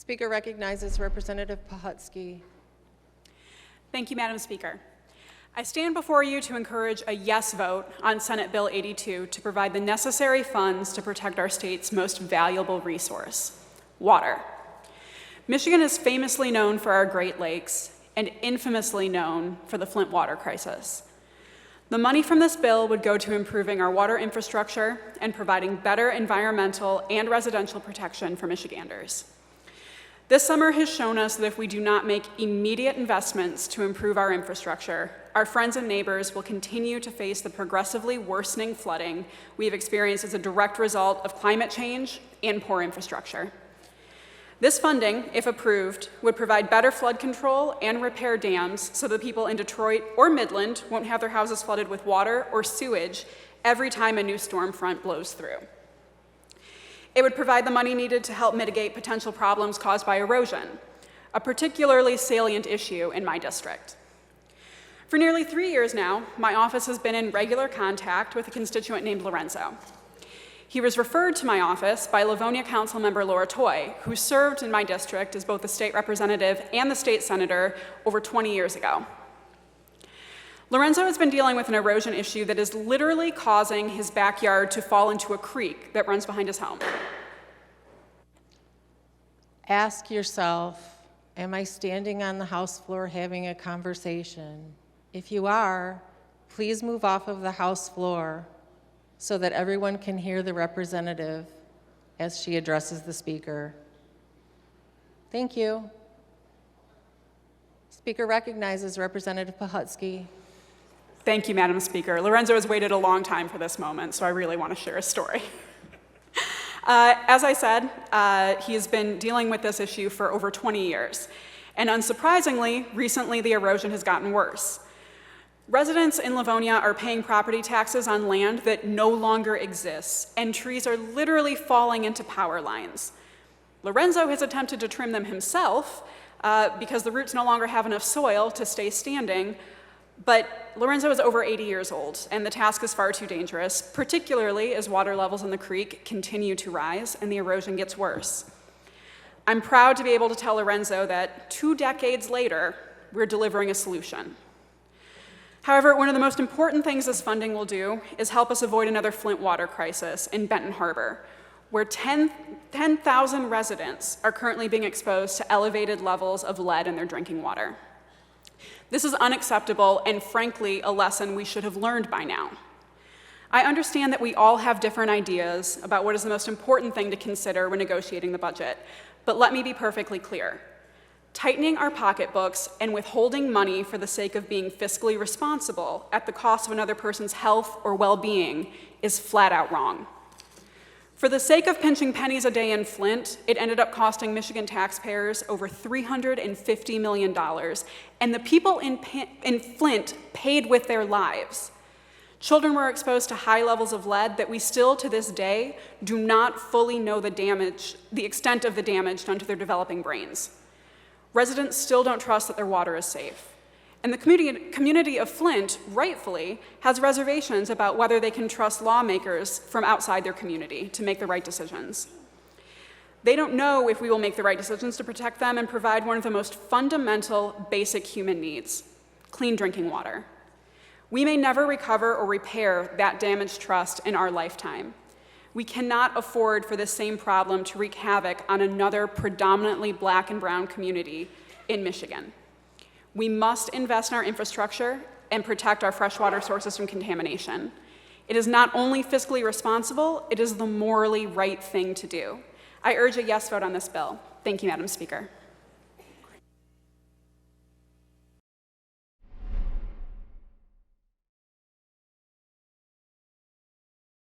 Speaker recognizes Representative Pohutsky. Thank you, Madam Speaker. I stand before you to encourage a yes vote on Senate Bill 82 to provide the necessary funds to protect our state's most valuable resource, water. Michigan is famously known for our Great Lakes and infamously known for the Flint water crisis. The money from this bill would go to improving our water infrastructure and providing better environmental and residential protection for Michiganders. This summer has shown us that if we do not make immediate investments to improve our infrastructure, our friends and neighbors will continue to face the progressively worsening flooding we have experienced as a direct result of climate change and poor infrastructure. This funding, if approved, would provide better flood control and repair dams so that people in Detroit or Midland won't have their houses flooded with water or sewage every time a new storm front blows through. It would provide the money needed to help mitigate potential problems caused by erosion, a particularly salient issue in my district. For nearly 3 years now, my office has been in regular contact with a constituent named Lorenzo. He was referred to my office by Livonia Councilmember Laura Toy, who served in my district as both the state representative and the state senator over 20 years ago. Lorenzo has been dealing with an erosion issue that is literally causing his backyard to fall into a creek that runs behind his home. Ask yourself, am I standing on the House floor having a conversation? If you are, please move off of the House floor so that everyone can hear the representative as she addresses the speaker. Thank you. Speaker recognizes Representative Pohutsky. Thank you, Madam Speaker. Lorenzo has waited a long time for this moment, so I really want to share a story. As I said, he has been dealing with this issue for over 20 years. And unsurprisingly, recently the erosion has gotten worse. Residents in Livonia are paying property taxes on land that no longer exists, and trees are literally falling into power lines. Lorenzo has attempted to trim them himself because the roots no longer have enough soil to stay standing, but Lorenzo is over 80 years old, and the task is far too dangerous, particularly as water levels in the creek continue to rise and the erosion gets worse. I'm proud to be able to tell Lorenzo that 2 decades later, we're delivering a solution. However, one of the most important things this funding will do is help us avoid another Flint water crisis in Benton Harbor, where 10,000 residents are currently being exposed to elevated levels of lead in their drinking water. This is unacceptable and, frankly, a lesson we should have learned by now. I understand that we all have different ideas about what is the most important thing to consider when negotiating the budget, but let me be perfectly clear. Tightening our pocketbooks and withholding money for the sake of being fiscally responsible at the cost of another person's health or well-being is flat out wrong. For the sake of pinching pennies a day in Flint, it ended up costing Michigan taxpayers over $350 million, and the people in Flint paid with their lives. Children were exposed to high levels of lead that we still, to this day, do not fully know the extent of the damage done to their developing brains. Residents still don't trust that their water is safe. And the community of Flint, rightfully, has reservations about whether they can trust lawmakers from outside their community to make the right decisions. They don't know if we will make the right decisions to protect them and provide one of the most fundamental basic human needs, clean drinking water. We may never recover or repair that damaged trust in our lifetime. We cannot afford for this same problem to wreak havoc on another predominantly Black and brown community in Michigan. We must invest in our infrastructure and protect our freshwater sources from contamination. It is not only fiscally responsible, it is the morally right thing to do. I urge a yes vote on this bill. Thank you, Madam Speaker.